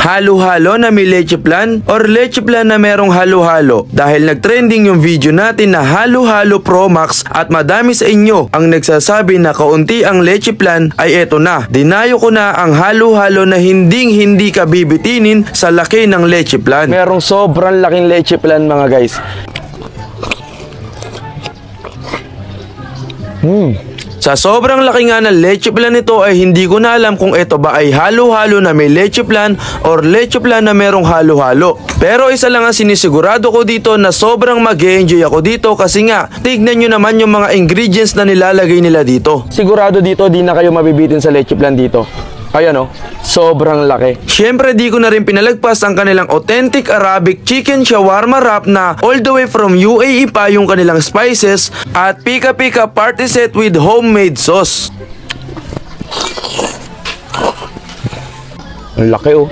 Halo-halo na may leche plan or leche plan na merong halo-halo? Dahil nagtrending yung video natin na halo-halo Pro Max at madami sa inyo ang nagsasabi na kaunti ang leche plan, ay eto na. Dinayo ko na ang halo-halo na hindi ka bibitinin sa laki ng leche plan. Merong sobrang laking leche plan mga guys. Sa sobrang laki nga ng leche plan nito ay hindi ko na alam kung ito ba ay halo-halo na may leche plan or leche plan na merong halo-halo. Pero isa lang ang sinisigurado ko dito na sobrang mag-enjoy ako dito kasi nga tignan nyo naman yung mga ingredients na nilalagay nila dito. Sigurado dito di na kayo mabibitin sa leche plan dito. Ayan o, sobrang laki. Syempre di ko na rin pinalagpas ang kanilang authentic Arabic chicken shawarma wrap na all the way from UAE pa yung kanilang spices at pika-pika party set with homemade sauce. Ang laki oh.